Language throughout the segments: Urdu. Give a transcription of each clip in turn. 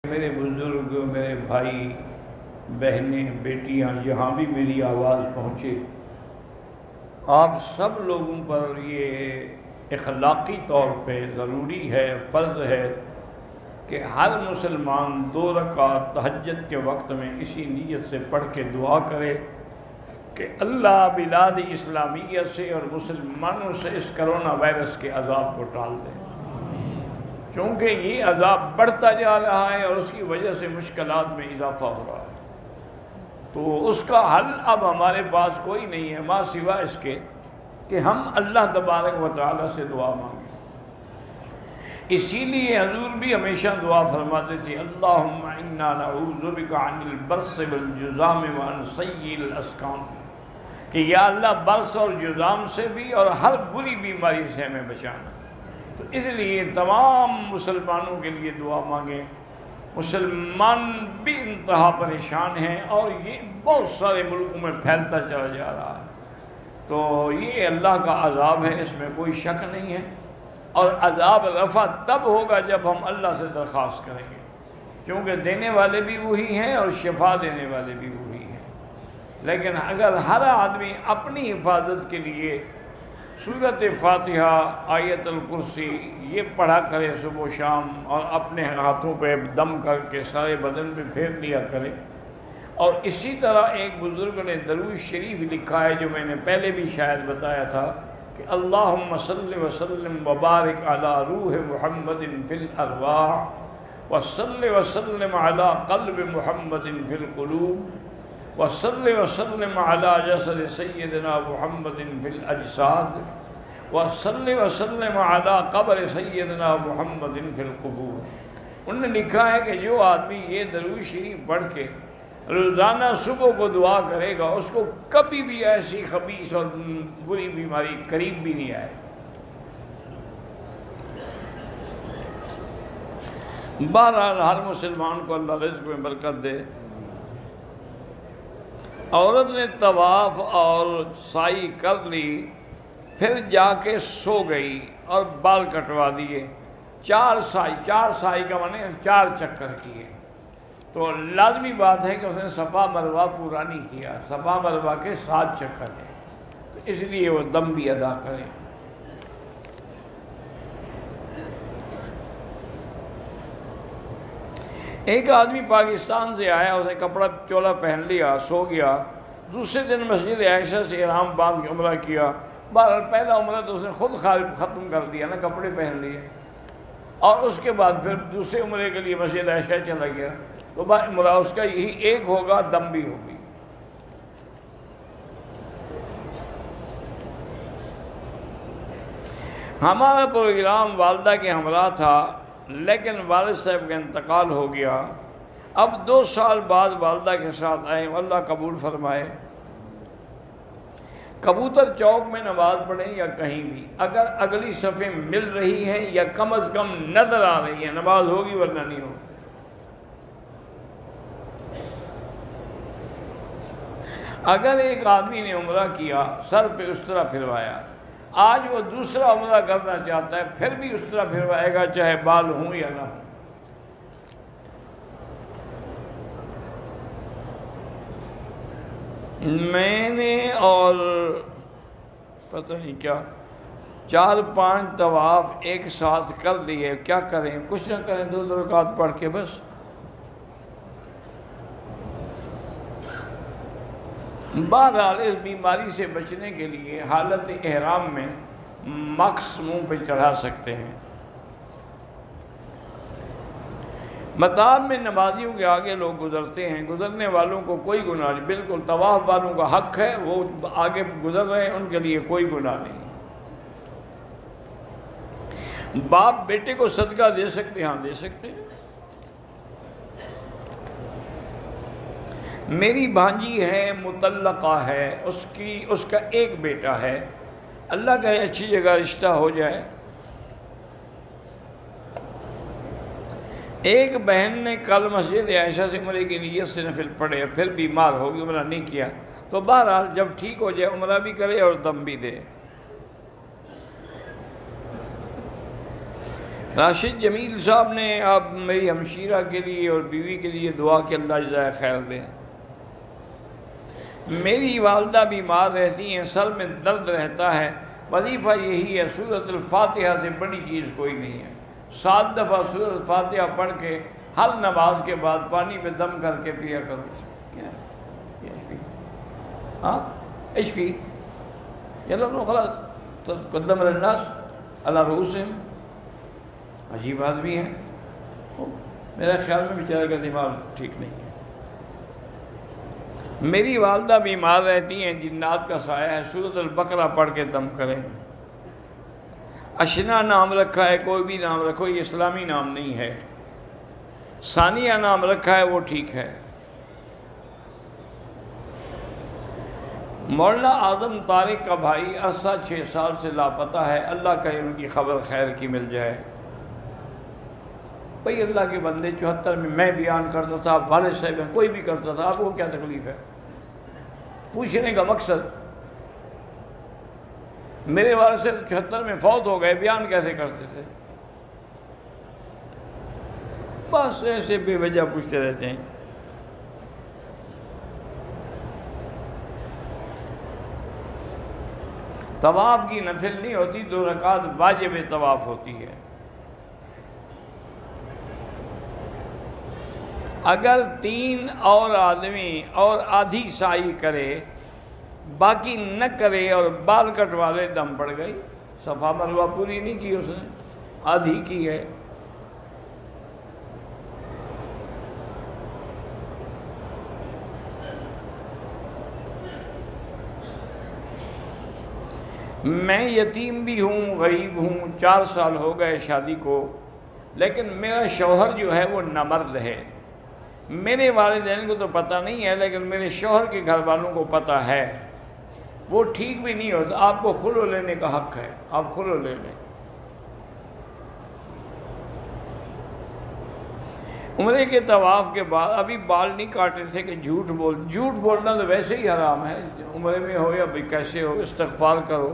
میرے بزرگ، میرے بھائی بہنیں، بیٹیاں، جہاں بھی میری آواز پہنچے، آپ سب لوگوں پر یہ اخلاقی طور پہ ضروری ہے، فرض ہے کہ ہر مسلمان 2 رکعت تہجد کے وقت میں اسی نیت سے پڑھ کے دعا کرے کہ اللہ بلاد اسلامیہ سے اور مسلمانوں سے اس کرونا وائرس کے عذاب کو ٹال دے، کیونکہ یہ عذاب بڑھتا جا رہا ہے اور اس کی وجہ سے مشکلات میں اضافہ ہو رہا ہے۔ تو اس کا حل اب ہمارے پاس کوئی نہیں ہے ماں سوا اس کے کہ ہم اللہ تبارک و تعالیٰ سے دعا مانگیں۔ اسی لیے حضور بھی ہمیشہ دعا فرماتے تھے، اللہم انا نعوذ بک عن البرص والجذام وعن سیء الاسقام، کہ یا اللہ برص اور جذام سے بھی اور ہر بری بیماری سے ہمیں بچانا۔ تو اس لیے تمام مسلمانوں کے لیے دعا مانگیں۔ مسلمان بھی انتہا پریشان ہیں اور یہ بہت سارے ملکوں میں پھیلتا چلا جا رہا ہے، تو یہ اللہ کا عذاب ہے، اس میں کوئی شک نہیں ہے، اور عذاب رفع تب ہوگا جب ہم اللہ سے درخواست کریں گے، کیونکہ دینے والے بھی وہی ہیں اور شفا دینے والے بھی وہی ہیں۔ لیکن اگر ہر آدمی اپنی حفاظت کے لیے سورۃ فاتحہ، آیت الکرسی یہ پڑھا کرے صبح و شام، اور اپنے ہاتھوں پہ دم کر کے سارے بدن پہ پھیر لیا کرے، اور اسی طرح ایک بزرگ نے درود شریف لکھا ہے جو میں نے پہلے بھی شاید بتایا تھا کہ اللہم صلی وسلم وبارک علی روح محمد فی الارواح وصلی وسلم علی قلب محمد فی القلوب وصلی وسلم علی جسد سیدنا محمد فی الاجساد وصلی وسلم علی قبر سیدنا محمد فی القبور۔ انہوں نے لکھا ہے کہ جو آدمی یہ درود شریف پڑھ کے روزانہ صبح کو دعا کرے گا، اس کو کبھی بھی ایسی خبیث اور بری بیماری قریب بھی نہیں آئے۔ بہرحال ہر مسلمان کو اللہ رزق میں برکت دے۔ عورت نے طواف اور سعی کر لی، پھر جا کے سو گئی اور بال کٹوا دیے، 4 سعی کا معنی 4 چکر کیے، تو لازمی بات ہے کہ اس نے صفا مروہ پورا نہیں کیا، صفا مروہ کے 7 چکر ہیں، تو اس لیے وہ دم بھی ادا کریں۔ ایک آدمی پاکستان سے آیا، اس نے کپڑا چولا پہن لیا، سو گیا، دوسرے دن مسجد عائشہ سے احرام باندھ کے عمرہ کیا۔ بہرحال پہلا عمرہ تو اس نے خود ختم کر دیا نا، کپڑے پہن لیے، اور اس کے بعد پھر دوسرے عمرے کے لیے مسجد عائشہ چلا گیا، تو عمرہ اس کا یہی ایک ہوگا، دم بھی ہوگی۔ ہمارا پروگرام والدہ کے ہمراہ تھا، لیکن والد صاحب کا انتقال ہو گیا۔ اب 2 سال بعد والدہ کے ساتھ آئے، اللہ قبول فرمائے۔ کبوتر چوک میں نماز پڑھیں یا کہیں بھی، اگر اگلی صفیں مل رہی ہیں یا کم از کم نظر آ رہی ہیں، نماز ہوگی ورنہ نہیں ہوگی۔ اگر ایک آدمی نے عمرہ کیا، سر پہ اس طرح پھروایا، آج وہ دوسرا عمرہ کرنا چاہتا ہے، پھر بھی اس طرح پھروائے گا چاہے بال ہوں یا نہ ہوں۔ میں نے اور پتہ نہیں کیا 4-5 طواف ایک ساتھ کر لیے، کیا کریں؟ کچھ نہ کریں، 2 رکعت پڑھ کے بس۔ بہرحال اس بیماری سے بچنے کے لیے حالت احرام میں ماسک منہ پہ چڑھا سکتے ہیں۔ مطاف میں نمازیوں کے آگے لوگ گزرتے ہیں، گزرنے والوں کو کوئی گناہ نہیں، بالکل طواف والوں کا حق ہے، وہ آگے گزر رہے ہیں، ان کے لیے کوئی گناہ نہیں۔ باپ بیٹے کو صدقہ دے سکتے ہیں؟ ہاں دے سکتے ہیں۔ میری بھانجی ہے، مطلقہ ہے، اس کا ایک بیٹا ہے، اللہ کرے اچھی جگہ رشتہ ہو جائے۔ ایک بہن نے کل مسجد عائشہ سے عمرے کی نیت سے نفل پڑھے، پھر بیمار ہوگی، عمرہ نہیں کیا، تو بہرحال جب ٹھیک ہو جائے عمرہ بھی کرے اور دم بھی دے۔ راشد جمیل صاحب نے اب میری ہمشیرہ کے لیے اور بیوی کے لیے دعا کہ اللہ جزائے خیر دے۔ میری والدہ بیمار رہتی ہیں، سر میں درد رہتا ہے، وظیفہ یہی ہے، سورۃ الفاتحہ سے بڑی چیز کوئی نہیں ہے۔ 7 دفعہ سورۃ الفاتحہ پڑھ کے ہر نماز کے بعد پانی پہ دم کر کے پیا کرو۔ کیا ہے یہ اشفی؟ ہاں اشفی یلا نو خلاص قدم الناس اللہ رؤوسہم۔ عجیب آدمی ہے، میرا خیال میں بیچارے کا دماغ ٹھیک نہیں ہے۔ میری والدہ بیمار رہتی ہیں، جنات کا سایہ ہے، سورۃ البقرہ پڑھ کے دم کریں۔ اشنا نام رکھا ہے، کوئی بھی نام رکھو، یہ اسلامی نام نہیں ہے۔ ثانیہ نام رکھا ہے، وہ ٹھیک ہے۔ مولانا اعظم طارق کا بھائی عرصہ 6 سال سے لاپتہ ہے، اللہ کرے ان کی خبر خیر کی مل جائے۔ بھئی اللہ کے بندے 74 میں بیان کرتا تھا، والد صاحب کوئی بھی کرتا تھا، آپ کو کیا تکلیف ہے؟ پوچھنے کا مقصد میرے والد صاحب 74 میں فوت ہو گئے، بیان کیسے کرتے تھے؟ بس ایسے بے وجہ پوچھتے رہتے ہیں۔ طواف کی نفل نہیں ہوتی، 2 رکعت واجب طواف ہوتی ہے۔ اگر 3 اور آدمی اور آدھی سائی کرے، باقی نہ کرے اور بال کٹوا لے، دم پڑ گئی، صفا مروہ پوری نہیں کی اس نے، آدھی کی ہے۔ میں یتیم بھی ہوں، غریب ہوں، 4 سال ہو گئے شادی کو، لیکن میرا شوہر جو ہے وہ نامرد ہے۔ میرے والدین کو تو پتہ نہیں ہے، لیکن میرے شوہر کے گھر والوں کو پتہ ہے۔ وہ ٹھیک بھی نہیں ہوتا، آپ کو خلع لینے کا حق ہے، آپ خلع لے لیں۔ عمرے کے طواف کے بعد ابھی بال نہیں کاٹے تھے کہ جھوٹ بولنا تو ویسے ہی حرام ہے، عمرے میں ہو یا بھئی کیسے ہو، استغفار کرو۔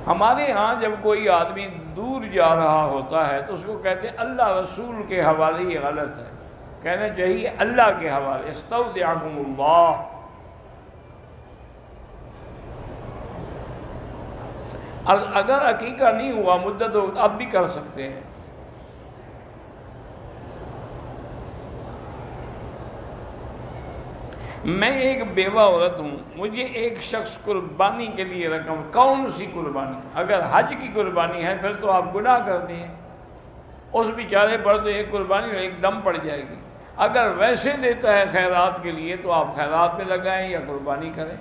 ہمارے ہاں جب کوئی آدمی دور جا رہا ہوتا ہے تو اس کو کہتے ہیں اللہ رسول کے حوالے، یہ غلط ہے، کہنا چاہیے اللہ کے حوالے، استودعکم اللہ۔ اگر عقیقہ نہیں ہوا مدت ہو اب بھی کر سکتے ہیں۔ میں ایک بیوہ عورت ہوں، مجھے ایک شخص قربانی کے لیے رقم، کون سی قربانی؟ اگر حج کی قربانی ہے پھر تو آپ گناہ کرتے ہیں، اس بیچارے پر تو ایک قربانی ایک دم پڑ جائے گی۔ اگر ویسے دیتا ہے خیرات کے لیے تو آپ خیرات میں لگائیں یا قربانی کریں۔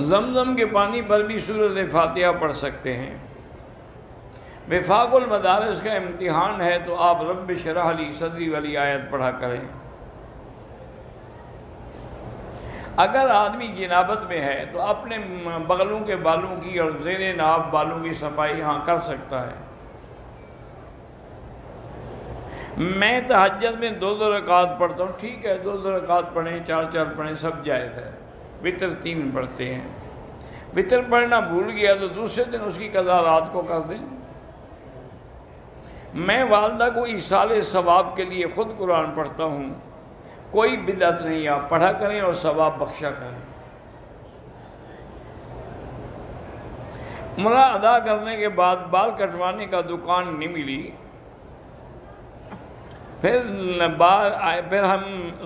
زمزم کے پانی پر بھی سورۃ فاتحہ پڑھ سکتے ہیں۔ وفاق المدارس کا امتحان ہے تو آپ رب اشرح لی صدری والی آیت پڑھا کریں۔ اگر آدمی جنابت میں ہے تو اپنے بغلوں کے بالوں کی اور زیر ناف بالوں کی صفائی ہاں کر سکتا ہے۔ میں تہجد میں 2 رکعت پڑھتا ہوں، ٹھیک ہے، 2 رکعت پڑھیں، 4 پڑھیں، سب جائز ہے۔ وتر 3 پڑھتے ہیں، وتر پڑھنا بھول گیا تو دوسرے دن اس کی قضا رات کو کر دیں۔ میں والدہ کو ایصال ثواب کے لیے خود قرآن پڑھتا ہوں، کوئی بدعت نہیں، آپ پڑھا کریں اور ثواب بخشا کریں۔ عمرہ ادا کرنے کے بعد بال کٹوانے کا دکان نہیں ملی، پھر ہم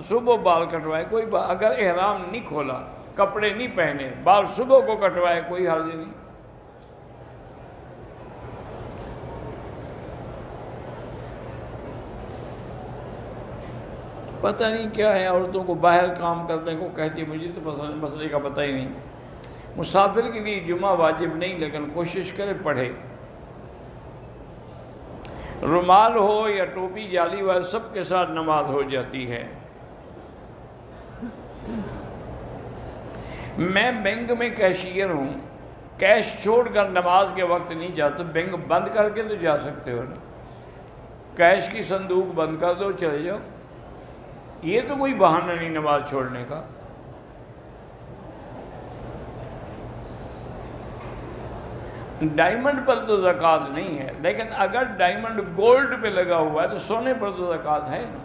صبح بال کٹوائے، کوئی اگر احرام نہیں کھولا، کپڑے نہیں پہنے، بال صبح کو کٹوائے، کوئی حرج نہیں۔ پتہ نہیں کیا ہے، عورتوں کو باہر کام کرنے کو کہتی، مجھے تو مسئلے کا پتہ ہی نہیں۔ مسافر کے لیے جمعہ واجب نہیں، لیکن کوشش کرے پڑھے۔ رومال ہو یا ٹوپی جالی والے سب کے ساتھ نماز ہو جاتی ہے۔ میں بینک میں کیشیئر ہوں، کیش چھوڑ کر نماز کے وقت نہیں جاتا، بینک بند کر کے تو جا سکتے ہو نا، کیش کی صندوق بند کر دو چلے جاؤ، یہ تو کوئی بہانہ نہیں نماز چھوڑنے کا۔ ڈائمنڈ پر تو زکوٰۃ نہیں ہے، لیکن اگر ڈائمنڈ گولڈ پہ لگا ہوا ہے تو سونے پر تو زکوٰۃ ہے نا۔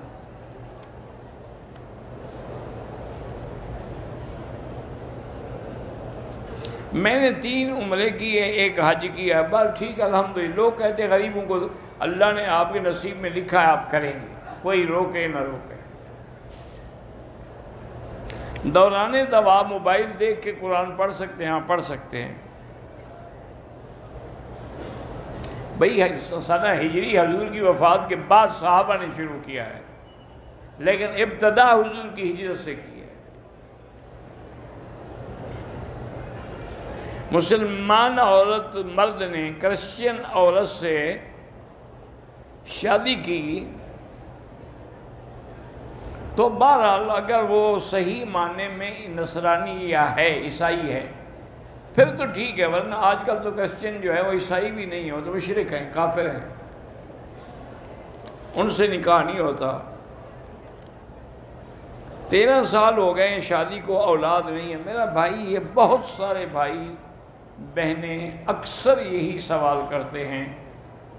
میں نے 3 عمرے کیے، 1 حج کیا ہے، بس ٹھیک ہے الحمدللہ۔ لوگ کہتے ہیں غریبوں کو اللہ نے آپ کے نصیب میں لکھا ہے آپ کریں گے، کوئی روکے نہ روکے۔ دوران طواف موبائل دیکھ کے قرآن پڑھ سکتے ہیں؟ ہاں پڑھ سکتے ہیں۔ بھئی سنہ ہجری حضور کی وفات کے بعد صحابہ نے شروع کیا ہے، لیکن ابتدا حضور کی ہجرت سے کی ہے۔ مسلمان عورت مرد نے کرسچین عورت سے شادی کی تو بہرحال اگر وہ صحیح معنی میں نصرانی یا ہے، عیسائی ہے، پھر تو ٹھیک ہے، ورنہ آج کل تو کرسچین جو ہے وہ عیسائی بھی نہیں ہو تو مشرک ہیں، کافر ہیں، ان سے نکاح نہیں ہوتا۔ 13 سال ہو گئے ہیں شادی کو، اولاد نہیں ہے۔ میرا بھائی، یہ بہت سارے بھائی بہنیں اکثر یہی سوال کرتے ہیں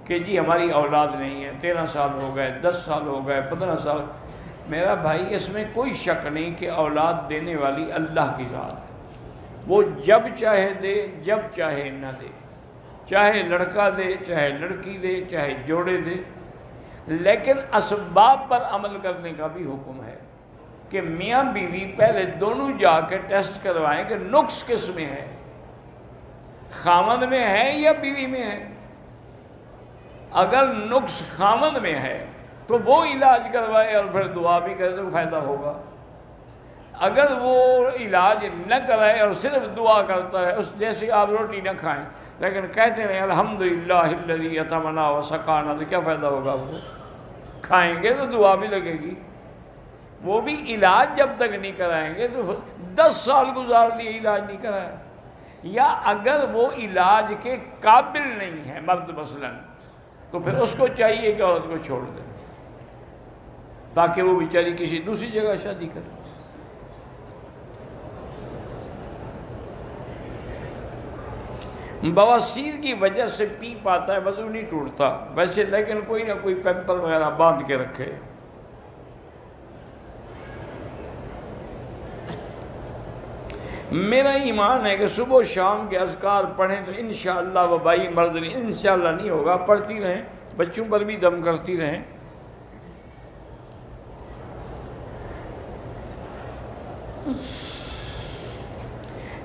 کہ جی ہماری اولاد نہیں ہے، 13 سال ہو گئے، 10 سال ہو گئے، 15 سال۔ میرا بھائی اس میں کوئی شک نہیں کہ اولاد دینے والی اللہ کی ذات ہے، وہ جب چاہے دے، جب چاہے نہ دے، چاہے لڑکا دے، چاہے لڑکی دے، چاہے جوڑے دے۔ لیکن اسباب پر عمل کرنے کا بھی حکم ہے کہ میاں بیوی پہلے دونوں جا کے ٹیسٹ کروائیں کہ نقص کس میں ہے، خامد میں ہے یا بیوی میں ہے۔ اگر نقص خامد میں ہے تو وہ علاج کروائے اور پھر دعا بھی کرے تو فائدہ ہوگا۔ اگر وہ علاج نہ کرائے اور صرف دعا کرتا ہے، اس جیسے آپ روٹی نہ کھائیں لیکن کہتے رہیں الحمدللہ الذی اطعمنا وسقانا، تو کیا فائدہ ہوگا؟ وہ کھائیں گے تو دعا بھی لگے گی، وہ بھی علاج جب تک نہیں کرائیں گے تو 10 سال گزار دیے علاج نہیں کرایا۔ یا اگر وہ علاج کے قابل نہیں ہے مرد مثلا، تو پھر اس کو چاہیے کہ عورت کو چھوڑ دے تاکہ وہ بیچاری کسی دوسری جگہ شادی کرے۔ بواسیر کی وجہ سے پی پاتا ہے، وضو نہیں ٹوٹتا ویسے، لیکن کوئی نہ کوئی پیمپر وغیرہ باندھ کے رکھے۔ میرا ایمان ہے کہ صبح و شام کے اذکار پڑھیں تو انشاءاللہ وبائی مرض نہیں، انشاءاللہ نہیں ہوگا، پڑھتی رہیں، بچوں پر بھی دم کرتی رہیں۔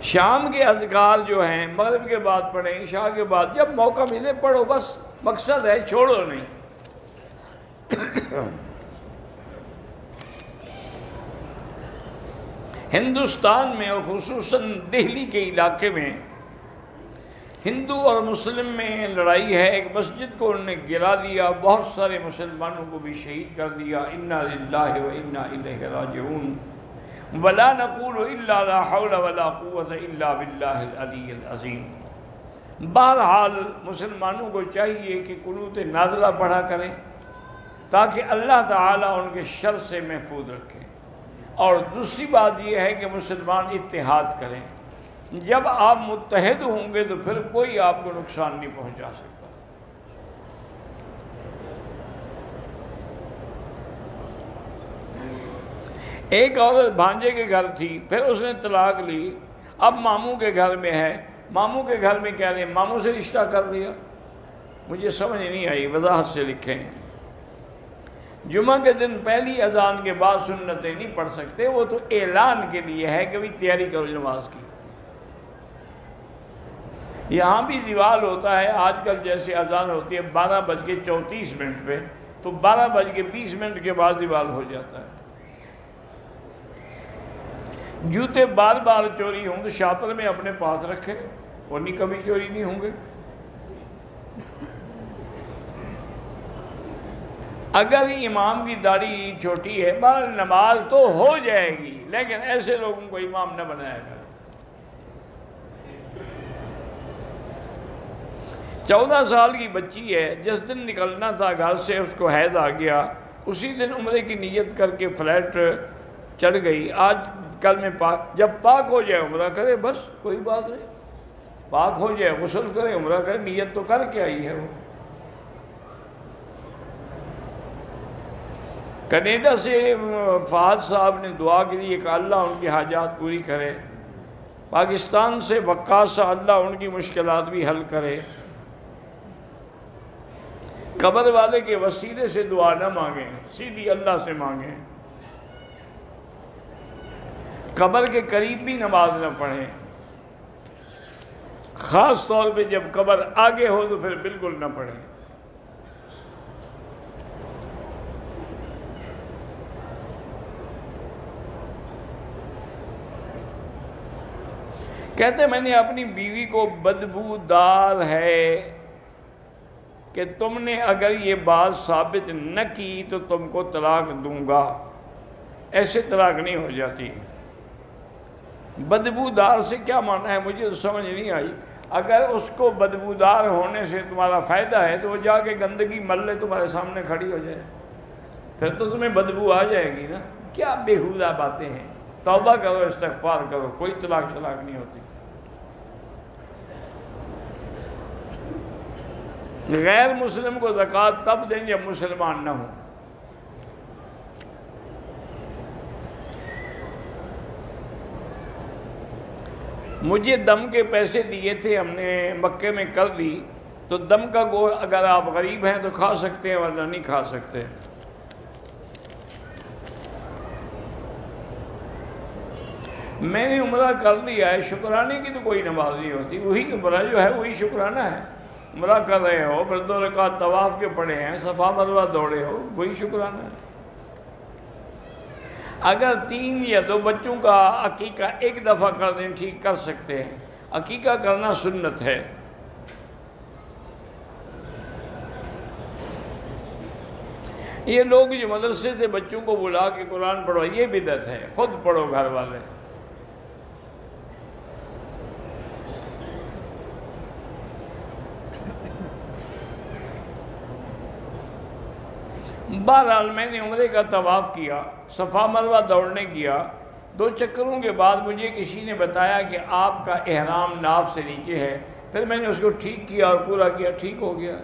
شام کے اذکار جو ہیں مغرب کے بعد پڑھیں، عشاء کے بعد، جب موقع ملے پڑھو، بس مقصد ہے چھوڑو نہیں۔ ہندوستان میں اور خصوصاً دہلی کے علاقے میں ہندو اور مسلم میں لڑائی ہے۔ ایک مسجد کو انہوں نے گرا دیا، بہت سارے مسلمانوں کو بھی شہید کر دیا۔ انا للہ و انا الیہ راجعون، ولا نقول الا لا حول ولا قوة الا باللہ العلی العظیم۔ بہرحال مسلمانوں کو چاہیے کہ قنوت نازلہ پڑھا کریں تاکہ اللہ تعالیٰ ان کے شر سے محفوظ رکھے۔ اور دوسری بات یہ ہے کہ مسلمان اتحاد کریں، جب آپ متحد ہوں گے تو پھر کوئی آپ کو نقصان نہیں پہنچا سکتا۔ ایک عورت بھانجے کے گھر تھی، پھر اس نے طلاق لی، اب ماموں کے گھر میں ہے، ماموں کے گھر میں کہہ رہے ہیں ماموں سے رشتہ کر لیا، مجھے سمجھ نہیں آئی، وضاحت سے لکھیں۔ جمعہ کے دن پہلی اذان کے بعد سنتیں نہیں پڑھ سکتے، وہ تو اعلان کے لیے ہے کہ بھی تیاری کرو نماز کی۔ یہاں بھی زوال ہوتا ہے، آج کل جیسے اذان ہوتی ہے 12:34 پہ، تو 12:20 کے بعد زوال ہو جاتا ہے۔ جوتے بار بار چوری ہوں تو شاپر میں اپنے پاس رکھے، وہ نہیں کبھی چوری نہیں ہوں گے۔ اگر امام کی داڑھی چھوٹی ہے، بہر نماز تو ہو جائے گی، لیکن ایسے لوگوں کو امام نہ بنایا گا۔ 14 سال کی بچی ہے، جس دن نکلنا تھا گھر سے اس کو حیض آ گیا، اسی دن عمرے کی نیت کر کے فلائٹ چڑھ گئی۔ آج کل میں پاک، جب پاک ہو جائے عمرہ کرے، بس کوئی بات نہیں۔ پاک ہو جائے، غسل کرے، عمرہ کرے، نیت تو کر کے آئی ہے وہ۔ کینیڈا سے فہد صاحب نے دعا کے لیے کہ اللہ ان کی حاجات پوری کرے۔ پاکستان سے وقاص صاحب، اللہ ان کی مشکلات بھی حل کرے۔ قبر والے کے وسیلے سے دعا نہ مانگیں، سیدھی اللہ سے مانگیں۔ قبر کے قریب بھی نماز نہ پڑھیں، خاص طور پہ جب قبر آگے ہو تو پھر بالکل نہ پڑھیں۔ کہتے میں نے اپنی بیوی کو بدبودار ہے کہ تم نے اگر یہ بات ثابت نہ کی تو تم کو طلاق دوں گا۔ ایسے طلاق نہیں ہو جاتی۔ بدبودار سے کیا معنی ہے مجھے تو سمجھ نہیں آئی۔ اگر اس کو بدبودار ہونے سے تمہارا فائدہ ہے تو وہ جا کے گندگی مل لے، تمہارے سامنے کھڑی ہو جائے، پھر تو تمہیں بدبو آ جائے گی نا۔ کیا بیہودہ باتیں ہیں۔ توبہ کرو، استغفار کرو، کوئی طلاق شلاق نہیں ہوتی۔ غیر مسلم کو زکوٰۃ تب دیں جب مسلمان نہ ہوں۔ مجھے دم کے پیسے دیے تھے، ہم نے مکے میں کر دی، تو دم کا گوشت اگر آپ غریب ہیں تو کھا سکتے ہیں ورنہ نہیں کھا سکتے۔ میں نے عمرہ کر لیا ہے، شکرانے کی تو کوئی نماز نہیں ہوتی، وہی عمرہ جو ہے وہی شکرانہ ہے۔ عمرہ کر رہے ہو، پھر 2 رکعت طواف کے پڑھے ہیں، صفا مروہ دوڑے ہو، وہی شکرانہ ہے۔ اگر 3 یا 2 بچوں کا عقیقہ ایک دفعہ کر دیں ٹھیک کر سکتے ہیں، عقیقہ کرنا سنت ہے۔ یہ لوگ جو مدرسے سے بچوں کو بلا کے قرآن پڑھو، یہ بدعت ہے، خود پڑھو گھر والے۔ بہرحال میں نے عمرے کا طواف کیا، صفا مروہ دوڑنے گیا، 2 چکروں کے بعد مجھے کسی نے بتایا کہ آپ کا احرام ناف سے نیچے ہے۔ پھر میں نے اس کو ٹھیک کیا اور پورا کیا، ٹھیک ہو گیا۔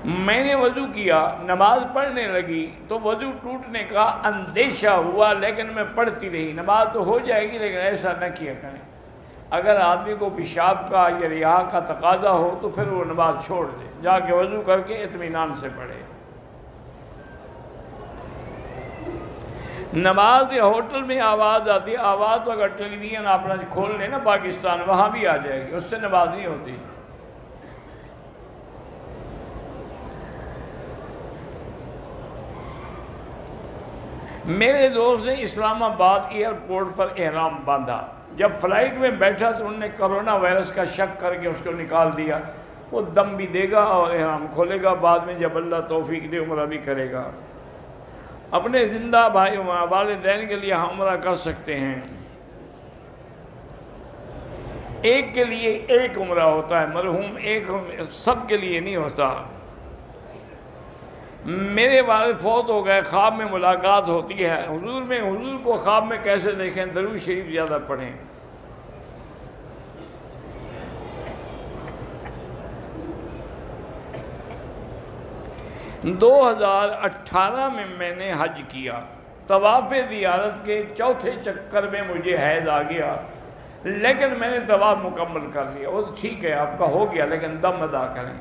میں نے وضو کیا، نماز پڑھنے لگی تو وضو ٹوٹنے کا اندیشہ ہوا، لیکن میں پڑھتی رہی۔ نماز تو ہو جائے گی لیکن ایسا نہ کیا کریں۔ اگر آدمی کو پیشاب کا یا ریاح کا تقاضا ہو تو پھر وہ نماز چھوڑ دے، جا کے وضو کر کے اطمینان سے پڑھے۔ نماز یا ہوٹل میں آواز آتی ہے، آواز تو اگر ٹیلی ویژن اپنا کھول لیں نا پاکستان، وہاں بھی آ جائے گی، اس سے نماز نہیں ہوتی۔ میرے دوست نے اسلام آباد ایئرپورٹ پر احرام باندھا، جب فلائٹ میں بیٹھا تو انہوں نے کرونا وائرس کا شک کر کے اس کو نکال دیا۔ وہ دم بھی دے گا اور احرام کھولے گا، بعد میں جب اللہ توفیق دے عمرہ بھی کرے گا۔ اپنے زندہ بھائی والدین کے لیے عمرہ کر سکتے ہیں۔ ایک کے لیے ایک عمرہ ہوتا ہے، مرحوم ایک سب کے لیے نہیں ہوتا۔ میرے والد فوت ہو گئے، خواب میں ملاقات ہوتی ہے، حضور کو خواب میں کیسے دیکھیں؟ درود شریف زیادہ پڑھیں۔ دو 2018 میں نے حج کیا، طواف زیارت کے 4تھے چکر میں مجھے حیض آ گیا، لیکن میں نے طواف مکمل کر لیا۔ وہ ٹھیک ہے آپ کا ہو گیا، لیکن دم ادا کریں۔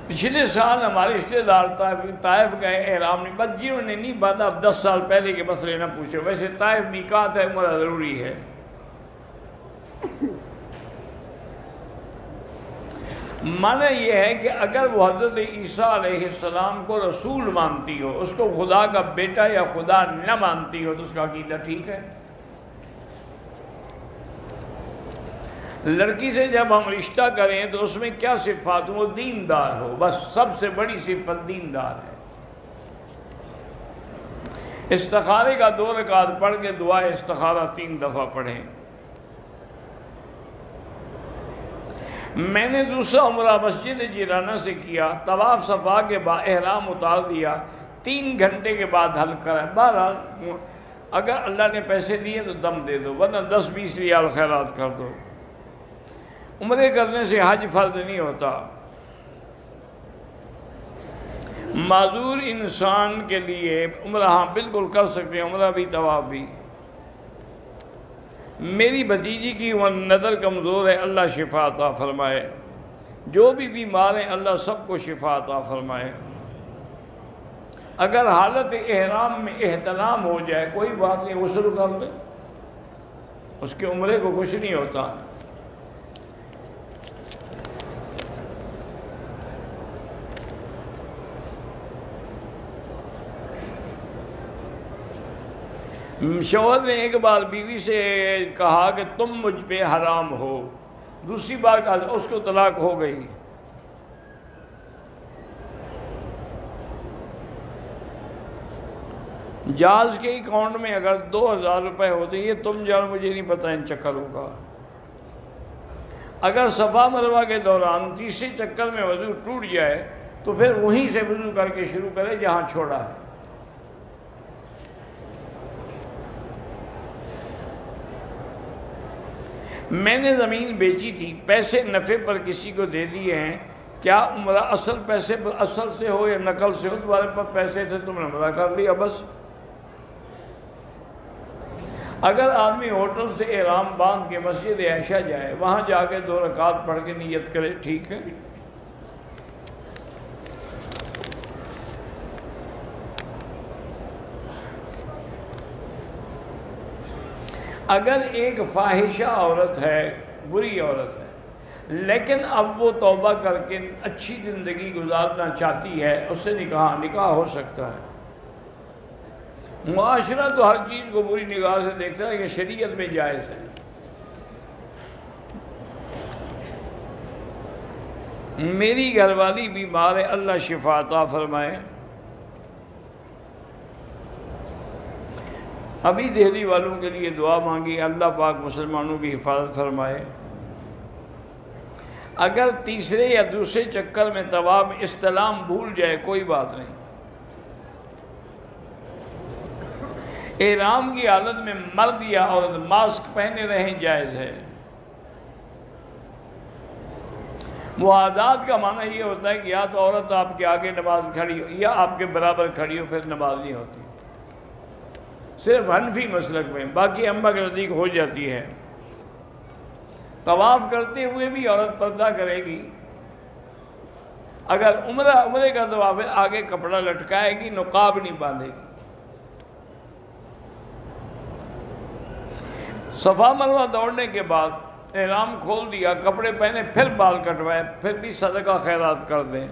پچھلے سال ہمارے رشتے دار طائف گئے، احرام نہیں، بس جنہوں نے نہیں باندھا، اب 10 سال پہلے کے مسئلے نہ پوچھو۔ ویسے طائف میقات ہے، عمرہ ضروری ہے۔ معنی یہ ہے کہ اگر وہ حضرت عیسیٰ علیہ السلام کو رسول مانتی ہو، اس کو خدا کا بیٹا یا خدا نہ مانتی ہو، تو اس کا عقیدہ ٹھیک ہے۔ لڑکی سے جب ہم رشتہ کریں تو اس میں کیا صفات ہو؟ وہ دیندار ہو، بس سب سے بڑی صفت دیندار ہے۔ استخارے کا 2 رکعت پڑھ کے دعائے استخارہ 3 دفعہ پڑھیں۔ میں نے دوسرا عمرہ مسجد جیرانہ سے کیا، طواف صفا کے بعد احرام اتار دیا، 3 گھنٹے کے بعد حل کرا۔ بہرحال اگر اللہ نے پیسے دیے تو دم دے دو، ورنہ 10-20 ریال خیرات کر دو۔ عمرے کرنے سے حج فرض نہیں ہوتا۔ معذور انسان کے لیے عمرہ ہاں بالکل کر سکتے ہیں، عمرہ بھی طواف بھی۔ میری بھتیجی کی وہ نظر کمزور ہے، اللہ شفا عطا فرمائے۔ جو بھی بیمار ہیں اللہ سب کو شفا عطا فرمائے۔ اگر حالت احرام میں احتلام ہو جائے کوئی بات نہیں، غسل کر لے، اس کے عمرے کو کچھ نہیں ہوتا۔ شوہر نے ایک بار بیوی سے کہا کہ تم مجھ پہ حرام ہو، دوسری بار کہا اس کو طلاق ہو گئی۔ جاز کے اکاؤنٹ میں اگر 2000 روپے ہوتے یہ تم جاؤ، مجھے نہیں پتہ ان چکروں کا۔ اگر صفا مروہ کے دوران تیسرے چکر میں وضو ٹوٹ جائے تو پھر وہیں سے وضو کر کے شروع کرے جہاں چھوڑا ہے۔ میں نے زمین بیچی تھی، پیسے نفع پر کسی کو دے دیے ہیں، کیا عمرہ اصل پیسے پر اصل سے ہو یا نقل سے ہو؟ تمہارے پاس پیسے تھے تم نے عمرہ کر لیا بس۔ اگر آدمی ہوٹل سے احرام باندھ کے مسجد عائشہ جائے، وہاں جا کے 2 رکعت پڑھ کے نیت کرے، ٹھیک ہے۔ اگر ایک فاحشہ عورت ہے، بری عورت ہے، لیکن اب وہ توبہ کر کے اچھی زندگی گزارنا چاہتی ہے، اس سے نکاح ہو سکتا ہے۔ معاشرہ تو ہر چیز کو بری نگاہ سے دیکھتا ہے کہ شریعت میں جائز ہے۔ میری گھر والی بیمار ہے، اللہ شفا عطا فرمائے۔ ابھی دہلی والوں کے لیے دعا مانگی، اللہ پاک مسلمانوں کی حفاظت فرمائے۔ اگر تیسرے یا دوسرے چکر میں طواف استلام بھول جائے کوئی بات نہیں، احرام کی حالت میں مرد یا عورت ماسک پہنے رہیں جائز ہے۔ معادات کا معنی یہ ہوتا ہے کہ یا تو عورت آپ کے آگے نماز کھڑی ہو یا آپ کے برابر کھڑی ہو، پھر نماز نہیں ہوتی۔ صرف حنفی مسلک میں، باقی امہ کے نزدیک ہو جاتی ہے۔ طواف کرتے ہوئے بھی عورت پردہ کرے گی۔ اگر عمرے کا طواف ہے آگے کپڑا لٹکائے گی، نقاب نہیں باندھے گی۔ صفا مروہ دوڑنے کے بعد احرام کھول دیا، کپڑے پہنے، پھر بال کٹوائے، پھر بھی صدقہ خیرات کر دیں۔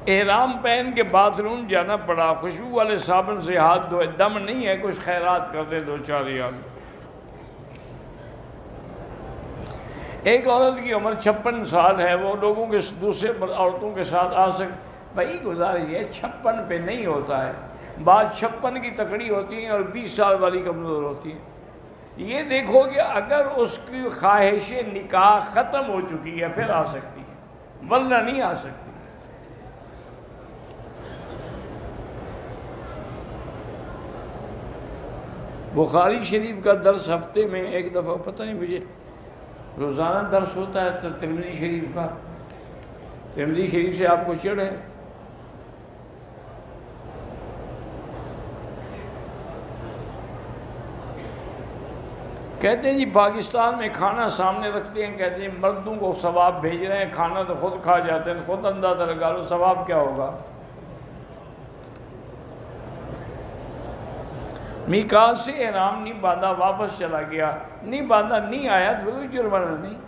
احرام پہن کے باتھ روم جانا پڑا، خوشبو والے صابن سے ہاتھ دھوئے، دم نہیں ہے، کچھ خیرات کر دیں 2-4 ریال۔ ایک عورت کی عمر 56 سال ہے، وہ لوگوں کے دوسرے عورتوں کے ساتھ آ بھائی گزارش ہے 56 پہ نہیں ہوتا ہے، بعض 56 کی تکڑی ہوتی ہیں اور 20 سال والی کمزور ہوتی ہیں۔ یہ دیکھو کہ اگر اس کی خواہش نکاح ختم ہو چکی ہے پھر آ سکتی ہے، ورنہ نہیں آ سکتی۔ بخاری شریف کا درس ہفتے میں ایک دفعہ، پتہ نہیں مجھے روزانہ درس ہوتا ہے تو ترمذی شریف کا، ترمذی شریف سے آپ کو چڑھ ہے؟ کہتے ہیں جی پاکستان میں کھانا سامنے رکھتے ہیں، کہتے ہیں مردوں کو ثواب بھیج رہے ہیں، کھانا تو خود کھا جاتے ہیں، خود اندازہ لگا لو ثواب کیا ہوگا۔ میقات سے احرام نہیں باندھا، واپس چلا گیا، نہیں باندھا، نہیں آیا تو کوئی جرمانہ نہیں۔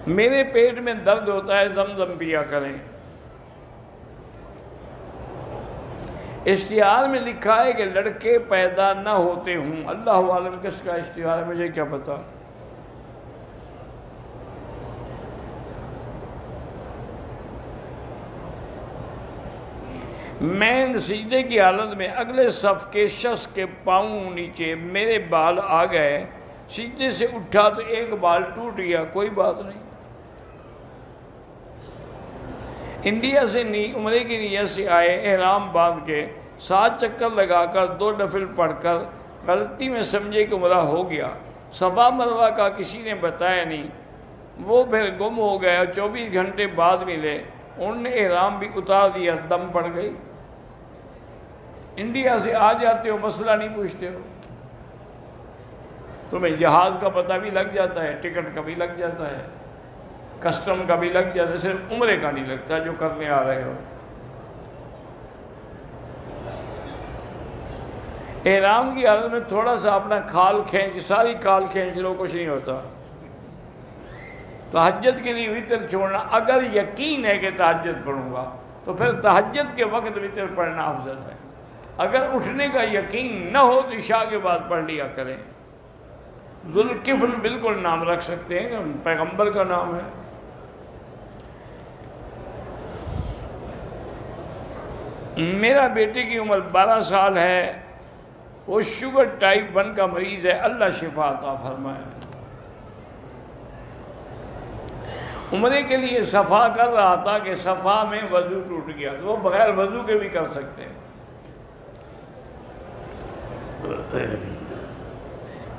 میرے پیٹ میں درد ہوتا ہے، زمزم پیا کریں۔ اشتہار میں لکھا ہے کہ لڑکے پیدا نہ ہوتے ہوں، اللہ عالم کس کا اشتہار ہے، مجھے کیا پتا۔ میں سجدے کی حالت میں اگلے صف کے شخص کے پاؤں نیچے میرے بال آ گئے، سجدے سے اٹھا تو ایک بال ٹوٹ گیا، کوئی بات نہیں۔ انڈیا سے عمرے کی نیت سے آئے، احرام باندھ کے 7 چکر لگا کر 2 نفل پڑھ کر غلطی میں سمجھے کہ عمرہ ہو گیا، صفا مروہ کا کسی نے بتایا نہیں، وہ پھر گم ہو گئے اور 24 گھنٹے بعد ملے، انہوں نے احرام بھی اتار دیا، دم پڑ گئی۔ انڈیا سے آ جاتے ہو، مسئلہ نہیں پوچھتے ہو، تمہیں جہاز کا پتہ بھی لگ جاتا ہے، ٹکٹ کا بھی لگ جاتا ہے، کسٹم کا بھی لگ جاتا ہے، صرف عمرے کا نہیں لگتا جو کرنے آ رہے ہو۔ احرام کی حالت میں تھوڑا سا اپنا کھال کھینچ، ساری کھال کھینچ لو، کچھ نہیں ہوتا۔ تہجد کے لیے وتر چھوڑنا، اگر یقین ہے کہ تہجد پڑھوں گا تو پھر تہجد کے وقت وتر پڑھنا افضل ہے، اگر اٹھنے کا یقین نہ ہو تو عشاء کے بعد پڑھ لیا کریں۔ ذوالکفل بالکل نام رکھ سکتے ہیں، پیغمبر کا نام ہے۔ میرا بیٹے کی عمر 12 سال ہے، وہ شوگر ٹائپ 1 کا مریض ہے، اللہ شفا عطا فرمائے۔ عمرے کے لیے صفا کر رہا تھا کہ صفا میں وضو ٹوٹ گیا، تو وہ بغیر وضو کے بھی کر سکتے ہیں۔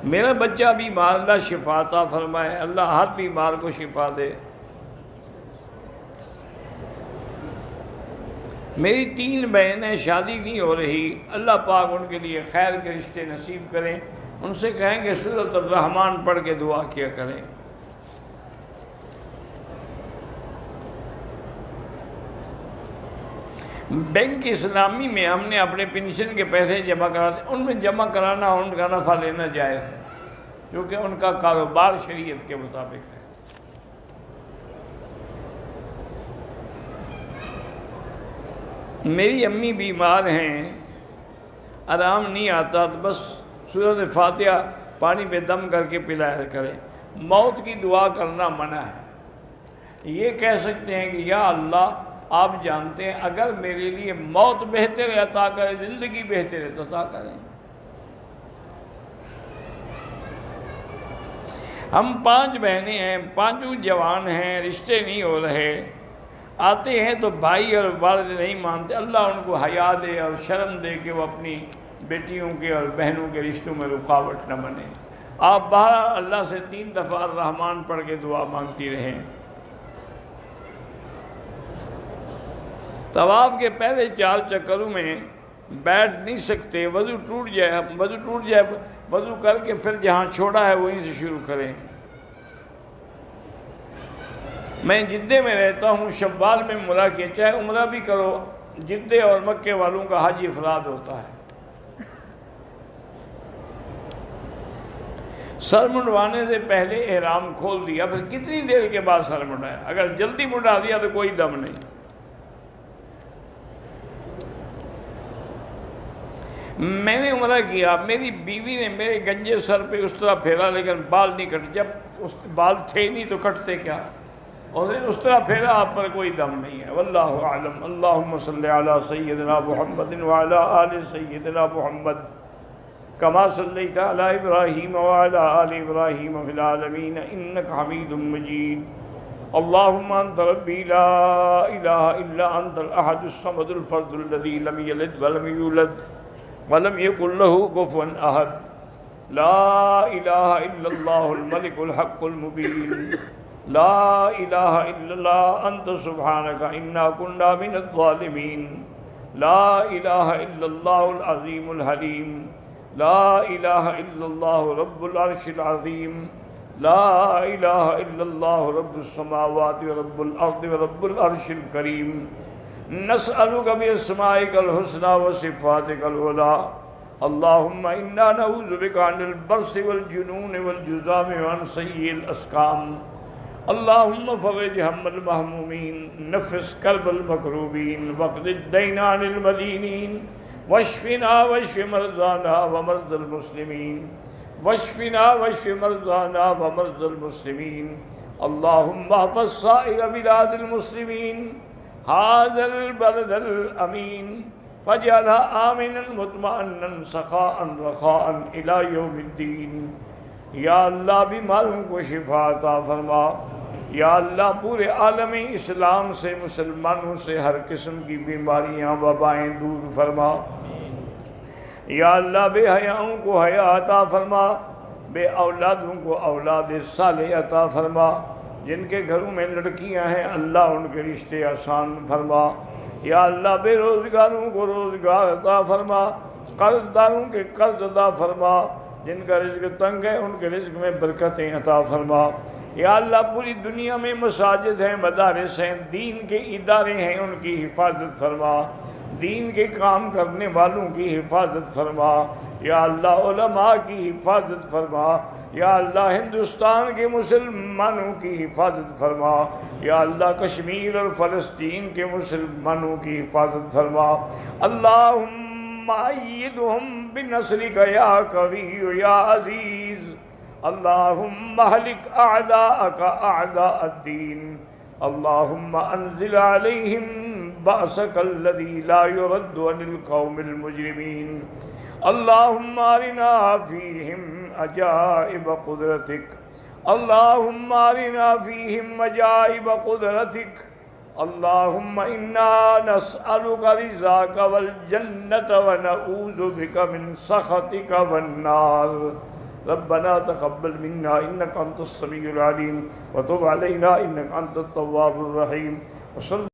میرا بچہ بیمار، اللہ شفا عطا فرمائے، اللہ ہر بیمار کو شفا دے۔ میری 3 بہنیں، شادی نہیں ہو رہی، اللہ پاک ان کے لیے خیر کے رشتے نصیب کریں، ان سے کہیں کہ سورۃ الرحمن پڑھ کے دعا کیا کریں۔ بینک اسلامی میں ہم نے اپنے پینشن کے پیسے جمع کراتے، ان میں جمع کرانا اور ان کا نفع لینا جائز ہے، کیونکہ ان کا کاروبار شریعت کے مطابق ہے۔ میری امی بیمار ہیں، آرام نہیں آتا، تو بس سورۃ فاتحہ پانی میں دم کر کے پلایا کریں۔ موت کی دعا کرنا منع ہے۔ یہ کہہ سکتے ہیں کہ یا اللہ آپ جانتے ہیں اگر میرے لیے موت بہتر ہے عطا کریں، زندگی بہتر ہے تو عطا کریں۔ ہم 5 بہنیں ہیں، 5 جوان ہیں، رشتے نہیں ہو رہے، آتے ہیں تو بھائی اور والد نہیں مانتے، اللہ ان کو حیا دے اور شرم دے کہ وہ اپنی بیٹیوں کے اور بہنوں کے رشتوں میں رکاوٹ نہ بنے۔ آپ باہر اللہ سے 3 دفعہ الرحمن پڑھ کے دعا مانگتی رہیں۔ طواف کے پہلے 4 چکروں میں بیٹھ نہیں سکتے، وضو ٹوٹ جائے، وضو کر کے پھر جہاں چھوڑا ہے وہیں سے شروع کریں۔ میں جدے میں رہتا ہوں، شوال میں عمرہ کیا، چاہے عمرہ بھی کرو، جدے اور مکے والوں کا حج افراد ہوتا ہے۔ سر منڈوانے سے پہلے احرام کھول دیا، پھر کتنی دیر کے بعد سر منڈایا؟ اگر جلدی منڈا دیا تو کوئی دم نہیں۔ میں نے عمرہ کیا، میری بیوی نے میرے گنجے سر پہ اس طرح پھیرا، لیکن بال نہیں کٹے، جب اس بال تھے نہیں تو کٹتے کیا، اور اس طرح پھیرا، آپ پر کوئی دم نہیں ہے۔ واللہ اعلم۔ اللہم صلی علی سیدنا محمد وعلی آل سیدنا محمد کما صلیت علی ابراہیم وعلی آل ابراہیم فی العالمین انک حمید مجید۔ اللہم انت ربی لا الہ الا انت الاحد الصمد الفرد الذی لم یلد ولم یولد ولم یکن لہ کفوا احد۔ لا الہ الا اللہ الملک الحق المبین۔ لا الہ الا اللہ انت سبحانک انا کنا من الظالمین۔ لا الہ الا اللہ العظیم الحلیم۔ لا الہ الا اللہ رب العرش العظیم۔ لا الہ الا اللہ رب السماوات ورب الارض ورب العرش الکریم۔ نسألک باسمائک الحسنى وصفاتک العلی۔ اللہم انا نعوذ بک عن البرص والجنون والجذام وعن سیء الاسقام۔ اللہم فرج ہم المہمومین، نفس کرب المکروبین، واقض الدین عن المدینین، واشفنا واشف مرضانا ومرضى المسلمین، واشفنا واشف مرضانا ومرضى المسلمین۔ اللہم احفظ سائر بلاد المسلمین، هذا البلد الامین، فاجعلها آمنا مطمئنا سخاء رخاء الى یوم الدین۔ یا اللہ بیماروں کو شفا عطا فرما، یا اللہ پورے عالم اسلام سے مسلمانوں سے ہر قسم کی بیماریاں وبائیں دور فرما، یا اللہ بے حیاؤں کو حیا عطا فرما، بے اولادوں کو اولاد صالح عطا فرما، جن کے گھروں میں لڑکیاں ہیں اللہ ان کے رشتے آسان فرما، یا اللہ بے روزگاروں کو روزگار عطا فرما، قرض داروں کے قرض عطا فرما، جن کا رزق تنگ ہے ان کے رزق میں برکتیں عطا فرما، یا اللہ پوری دنیا میں مساجد ہیں، مدارس ہیں، دین کے ادارے ہیں، ان کی حفاظت فرما، دین کے کام کرنے والوں کی حفاظت فرما، یا اللہ علماء کی حفاظت فرما، یا اللہ ہندوستان کے مسلمانوں کی حفاظت فرما، یا اللہ کشمیر اور فلسطین کے مسلمانوں کی حفاظت فرما، اللہم ایدہم بنصرک یا قوی یا عزیز، اللہم اہلک اعداءک اعداء الدین، اللہم انزل علیہم بأسک الذی لا يرد عن القوم المجرمین، اللہم ارنا فیہم عجائب قدرتک، اللہم ارنا فیہم عجائب قدرتک، اللہم انا نسألک رضاک والجنۃ ونعوذ بک من سخطک والنار، ربنا تقبل منا انک انت السمیع العلیم وتب علینا انک انت التواب الرحیم، وصلی